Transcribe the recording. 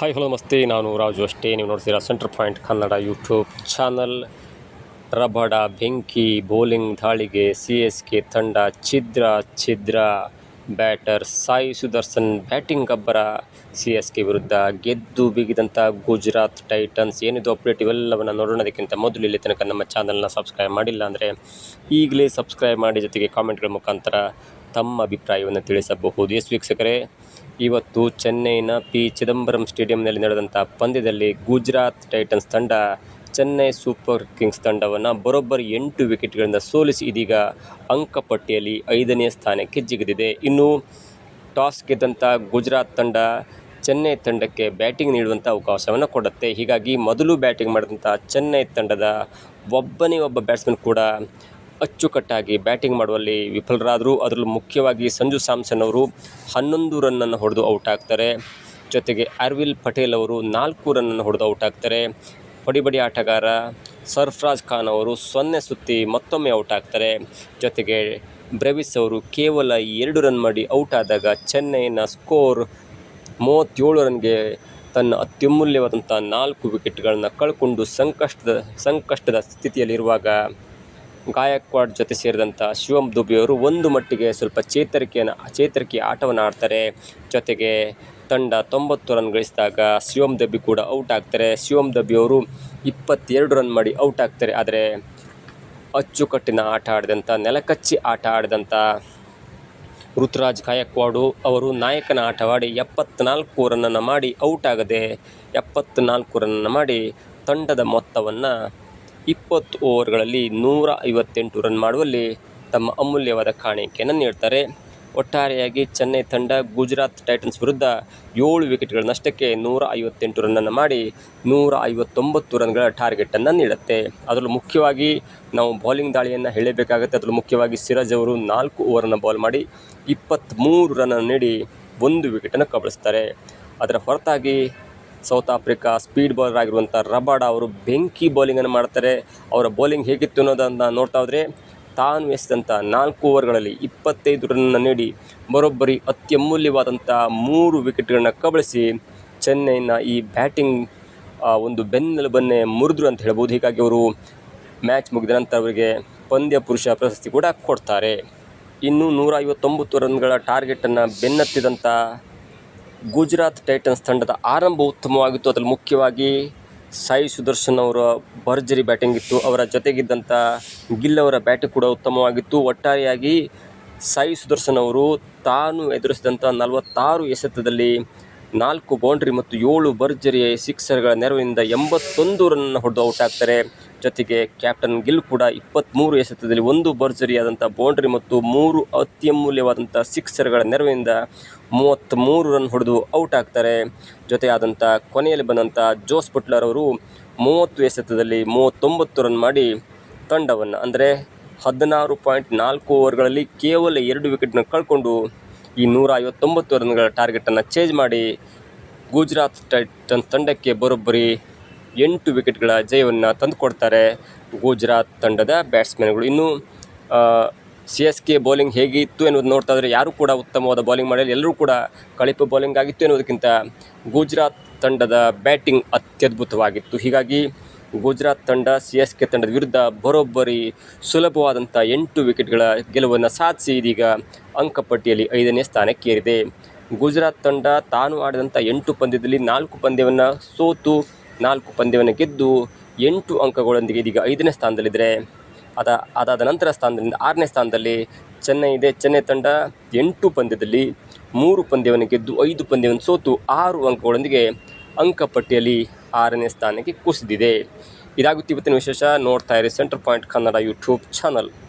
Hi hello ನಮಸ್ತೆ, ನಾನು ರಾಜು ಅಷ್ಟೇ. ನೀವು ನೋಡ್ತೀರಾ centre point Kannada YouTube channel. ರಬಡ ಬೆಂಕಿ ಬೌಲಿಂಗ್ ದಾಳಿಗೆ CSK ತಂಡ ಛಿದ್ರ ಬ್ಯಾಟರ್ ಸಾಯಿ ಸುದರ್ಶನ್ ಬ್ಯಾಟಿಂಗ್ ಅಬ್ಬರ. CSK ವಿರುದ್ಧ ಗೆದ್ದು ಬಿಗಿದಂಥ ಗುಜರಾತ್ ಟೈಟನ್ಸ್. ಏನಿದು ಅಪ್ಡೇಟ್ ಇವೆಲ್ಲವನ್ನು ನೋಡೋಣದಕ್ಕಿಂತ ಮೊದಲು ಇಲ್ಲಿ ತನಕ ನಮ್ಮ ಚಾನಲ್ನ ಸಬ್ಸ್ಕ್ರೈಬ್ ಮಾಡಿಲ್ಲ ಅಂದರೆ ಈಗಲೇ ಸಬ್ಸ್ಕ್ರೈಬ್ ಮಾಡಿ, ಜೊತೆಗೆ ಕಾಮೆಂಟ್ಗಳ ಮುಖಾಂತರ ತಮ್ಮ ಅಭಿಪ್ರಾಯವನ್ನು ತಿಳಿಸಬಹುದು. ವೀಕ್ಷಕರೇ, ಇವತ್ತು ಚೆನ್ನೈನ ಪಿ ಚಿದಂಬರಂ ಸ್ಟೇಡಿಯಂನಲ್ಲಿ ನಡೆದಂಥ ಪಂದ್ಯದಲ್ಲಿ ಗುಜರಾತ್ ಟೈಟನ್ಸ್ ತಂಡ ಚೆನ್ನೈ ಸೂಪರ್ ಕಿಂಗ್ಸ್ ತಂಡವನ್ನು ಬರೋಬ್ಬರಿ 8 ವಿಕೆಟ್ಗಳಿಂದ ಸೋಲಿಸಿ ಇದೀಗ ಅಂಕಪಟ್ಟಿಯಲ್ಲಿ 5ನೇ ಸ್ಥಾನಕ್ಕೆ ಜಿಗಿದಿದೆ. ಇನ್ನು ಟಾಸ್ ಗೆದ್ದಂಥ ಗುಜರಾತ್ ತಂಡ ಚೆನ್ನೈ ತಂಡಕ್ಕೆ ಬ್ಯಾಟಿಂಗ್ ನೀಡುವಂಥ ಅವಕಾಶವನ್ನು ಕೊಡುತ್ತೆ. ಹೀಗಾಗಿ ಮೊದಲು ಬ್ಯಾಟಿಂಗ್ ಮಾಡಿದಂಥ ಚೆನ್ನೈ ತಂಡದ ಒಬ್ಬ ಬ್ಯಾಟ್ಸ್ಮನ್ ಕೂಡ ಅಚ್ಚುಕಟ್ಟಾಗಿ ಬ್ಯಾಟಿಂಗ್ ಮಾಡುವಲ್ಲಿ ವಿಫಲರಾದರು. ಅದರಲ್ಲೂ ಮುಖ್ಯವಾಗಿ ಸಂಜು ಸ್ಯಾಮ್ಸನ್ ಅವರು 11 ರನ್ನನ್ನು ಹೊಡೆದು ಔಟ್ ಆಗ್ತಾರೆ. ಜೊತೆಗೆ ಅರ್ವಿಲ್ ಪಟೇಲ್ ಅವರು 4 ರನ್ನನ್ನು ಹೊಡೆದು ಔಟ್ ಆಗ್ತಾರೆ. ಹೊಡಿಬಡಿ ಆಟಗಾರ ಸರ್ಫರಾಜ್ ಖಾನ್ ಅವರು 0 ಸುತ್ತಿ ಮತ್ತೊಮ್ಮೆ ಔಟ್ ಆಗ್ತಾರೆ. ಜೊತೆಗೆ ಬ್ರೆವಿಸ್ ಅವರು ಕೇವಲ 2 ರನ್ ಮಾಡಿ ಔಟ್ ಆದಾಗ ಚೆನ್ನೈನ ಸ್ಕೋರ್ 37 ರನ್ಗೆ ತನ್ನ ಅತ್ಯಮೂಲ್ಯವಾದಂಥ 4 ವಿಕೆಟ್ಗಳನ್ನು ಕಳ್ಕೊಂಡು ಸಂಕಷ್ಟದ ಸ್ಥಿತಿಯಲ್ಲಿರುವಾಗ ಗಾಯಕ್ವಾಡ್ ಜೊತೆ ಸೇರಿದಂಥ ಶಿವಮ್ ದುಬೆಯವರು ಒಂದು ಮಟ್ಟಿಗೆ ಸ್ವಲ್ಪ ಚೇತರಿಕೆ ಆಟವನ್ನು ಆಡ್ತಾರೆ. ಜೊತೆಗೆ ತಂಡ 90 ರನ್ ಗಳಿಸಿದಾಗ ಶಿವಮ್ ದುಬೆ ಕೂಡ ಔಟ್ ಆಗ್ತಾರೆ. ಶಿವಮ್ ದುಬೆಯವರು 22 ರನ್ ಮಾಡಿ ಔಟ್ ಆಗ್ತಾರೆ. ಆದರೆ ಅಚ್ಚುಕಟ್ಟಿನ ಆಟ ಆಡಿದಂಥ, ನೆಲಕಚ್ಚಿ ಆಟ ಆಡಿದಂಥ ಋತುರಾಜ್ ಗಾಯಕ್ವಾಡ್ ಅವರು ನಾಯಕನ ಆಟವಾಡಿ 74 ರನ್ನನ್ನು ಮಾಡಿ ಔಟ್ ಆಗದೆ 74 ರನ್ನನ್ನು ಮಾಡಿ ತಂಡದ ಮೊತ್ತವನ್ನು 20 ಓವರ್ಗಳಲ್ಲಿ 158 ರನ್ ಮಾಡುವಲ್ಲಿ ತಮ್ಮ ಅಮೂಲ್ಯವಾದ ಕಾಣಿಕೆಯನ್ನು ನೀಡ್ತಾರೆ. ಒಟ್ಟಾರೆಯಾಗಿ ಚೆನ್ನೈ ತಂಡ ಗುಜರಾತ್ ಟೈಟನ್ಸ್ ವಿರುದ್ಧ 7 ವಿಕೆಟ್ಗಳ ನಷ್ಟಕ್ಕೆ 158 ರನ್ನನ್ನು ಮಾಡಿ 159 ರನ್ಗಳ ಟಾರ್ಗೆಟನ್ನು ನೀಡುತ್ತೆ. ಅದರಲ್ಲೂ ಮುಖ್ಯವಾಗಿ ನಾವು ಬೌಲಿಂಗ್ ದಾಳಿಯನ್ನು ಹೇಳಬೇಕಾಗುತ್ತೆ. ಅದರಲ್ಲೂ ಮುಖ್ಯವಾಗಿ ಸಿರಾಜ್ ಅವರು 4 ಓವರನ್ನು ಬೌಲ್ ಮಾಡಿ 23 ರನ್ನನ್ನು ನೀಡಿ 1 ವಿಕೆಟನ್ನು ಕಬಳಿಸ್ತಾರೆ. ಅದರ ಹೊರತಾಗಿ ಸೌತ್ ಆಫ್ರಿಕಾ ಸ್ಪೀಡ್ ಬೌಲರ್ ಆಗಿರುವಂಥ ರಬಾಡ ಅವರು ಬೆಂಕಿ ಬೌಲಿಂಗನ್ನು ಮಾಡ್ತಾರೆ. ಅವರ ಬೌಲಿಂಗ್ ಹೇಗಿತ್ತು ಅನ್ನೋದನ್ನು ನೋಡ್ತಾ ಹೋದರೆ, ತಾನು ಎಸೆದಂಥ 4 ಓವರ್ಗಳಲ್ಲಿ 25 ರನ್ನನ್ನು ನೀಡಿ ಬರೋಬ್ಬರಿ ಅತ್ಯಮೂಲ್ಯವಾದಂಥ 3 ವಿಕೆಟ್ಗಳನ್ನು ಕಬಳಿಸಿ ಚೆನ್ನೈನ ಈ ಬ್ಯಾಟಿಂಗ್ ಒಂದು ಬೆನ್ನೆಲುಬನ್ನೇ ಮುರಿದ್ರು ಅಂತ ಹೇಳ್ಬೋದು. ಹೀಗಾಗಿ ಅವರು ಮ್ಯಾಚ್ ಮುಗಿದ ನಂತರ ಅವರಿಗೆ ಪಂದ್ಯ ಪುರುಷ ಪ್ರಶಸ್ತಿ ಕೂಡ ಕೊಡ್ತಾರೆ. ಇನ್ನು 159 ರನ್ಗಳ ಟಾರ್ಗೆಟನ್ನು ಬೆನ್ನತ್ತಿದಂಥ ಗುಜರಾತ್ ಟೈಟನ್ಸ್ ತಂಡದ ಆರಂಭ ಉತ್ತಮವಾಗಿತ್ತು. ಅದರಲ್ಲಿ ಮುಖ್ಯವಾಗಿ ಸಾಯಿ ಸುದರ್ಶನ್ ಅವರ ಭರ್ಜರಿ ಬ್ಯಾಟಿಂಗ್ ಇತ್ತು. ಅವರ ಜೊತೆಗಿದ್ದಂಥ ಗಿಲ್ ಅವರ ಬ್ಯಾಟಿಂಗ್ ಕೂಡ ಉತ್ತಮವಾಗಿತ್ತು. ಒಟ್ಟಾರೆಯಾಗಿ ಸಾಯಿ ಸುದರ್ಶನ್ ಅವರು ತಾನು ಎದುರಿಸಿದಂಥ 46 ಎಸೆತದಲ್ಲಿ 4 ಬೌಂಡ್ರಿ ಮತ್ತು 7 ಭರ್ಜರಿ ಸಿಕ್ಸರ್ಗಳ ನೆರವಿನಿಂದ 81 ರನ್ನನ್ನು ಹೊಡೆದು ಔಟ್ ಆಗ್ತಾರೆ. ಜೊತೆಗೆ ಕ್ಯಾಪ್ಟನ್ ಗಿಲ್ ಕೂಡ 23 ಎಸೆತದಲ್ಲಿ 1 ಭರ್ಜರಿಯಾದಂಥ ಬೌಂಡ್ರಿ ಮತ್ತು 3 ಅತ್ಯಮೂಲ್ಯವಾದಂಥ ಸಿಕ್ಸರ್ಗಳ ನೆರವಿನಿಂದ 33 ರನ್ ಹೊಡೆದು ಔಟ್ ಆಗ್ತಾರೆ. ಜೊತೆಯಾದಂಥ ಕೊನೆಯಲ್ಲಿ ಬಂದಂಥ ಜೋಸ್ ಬಟ್ಲರ್ ಅವರು 30 ಎಸೆತದಲ್ಲಿ 39 ರನ್ ಮಾಡಿ ತಂಡವನ್ನು, ಅಂದರೆ 16.4 ಓವರ್ಗಳಲ್ಲಿ ಕೇವಲ 2 ವಿಕೆಟ್ನ ಕಳ್ಕೊಂಡು ಈ 159 ರನ್ಗಳ ಟಾರ್ಗೆಟನ್ನು ಚೇಂಜ್ ಮಾಡಿ ಗುಜರಾತ್ ಟೈಟನ್ಸ್ ತಂಡಕ್ಕೆ ಬರೋಬ್ಬರಿ 8 ವಿಕೆಟ್ಗಳ ಜಯವನ್ನು ತಂದುಕೊಡ್ತಾರೆ ಗುಜರಾತ್ ತಂಡದ ಬ್ಯಾಟ್ಸ್ಮನ್ಗಳು. ಇನ್ನು CSK ಬೌಲಿಂಗ್ ಹೇಗಿತ್ತು ಎನ್ನುವುದು ನೋಡ್ತಾ ಇದ್ದರೆ, ಯಾರೂ ಕೂಡ ಉತ್ತಮವಾದ ಬೌಲಿಂಗ್ ಮಾಡಲಿ, ಎಲ್ಲರೂ ಕೂಡ ಕಳಿಪು ಬೌಲಿಂಗ್ ಆಗಿತ್ತು ಎನ್ನುವುದಕ್ಕಿಂತ ಗುಜರಾತ್ ತಂಡದ ಬ್ಯಾಟಿಂಗ್ ಅತ್ಯದ್ಭುತವಾಗಿತ್ತು. ಹೀಗಾಗಿ ಗುಜರಾತ್ ತಂಡ CSK ತಂಡದ ವಿರುದ್ಧ ಬರೋಬ್ಬರಿ ಸುಲಭವಾದಂಥ 8 ವಿಕೆಟ್ಗಳ ಗೆಲುವನ್ನು ಸಾಧಿಸಿ ಇದೀಗ ಅಂಕಪಟ್ಟಿಯಲ್ಲಿ 5ನೇ ಸ್ಥಾನಕ್ಕೇರಿದೆ. ಗುಜರಾತ್ ತಂಡ ತಾನು ಆಡಿದಂಥ 8 ಪಂದ್ಯದಲ್ಲಿ 4 ಪಂದ್ಯವನ್ನು ಸೋತು 4 ಪಂದ್ಯವನ್ನು ಗೆದ್ದು 8 ಅಂಕಗಳೊಂದಿಗೆ ಇದೀಗ 5ನೇ ಸ್ಥಾನದಲ್ಲಿದ್ದರೆ, ಅದಾದ ನಂತರ ಸ್ಥಾನದಿಂದ 6ನೇ ಸ್ಥಾನದಲ್ಲಿ ಚೆನ್ನೈ ಇದೆ. ಚೆನ್ನೈ ತಂಡ 8 ಪಂದ್ಯದಲ್ಲಿ 3 ಪಂದ್ಯವನ್ನು ಗೆದ್ದು 5 ಪಂದ್ಯವನ್ನು ಸೋತು 6 ಅಂಕಗಳೊಂದಿಗೆ ಅಂಕಪಟ್ಟಿಯಲ್ಲಿ 6ನೇ ಸ್ಥಾನಕ್ಕೆ ಕುಸಿದಿದೆ. ಇದಾಗುತ್ತೆ ಇವತ್ತಿನ ವಿಶೇಷ. ನೋಡ್ತಾ ಇರಿ centre point Kannada YouTube channel.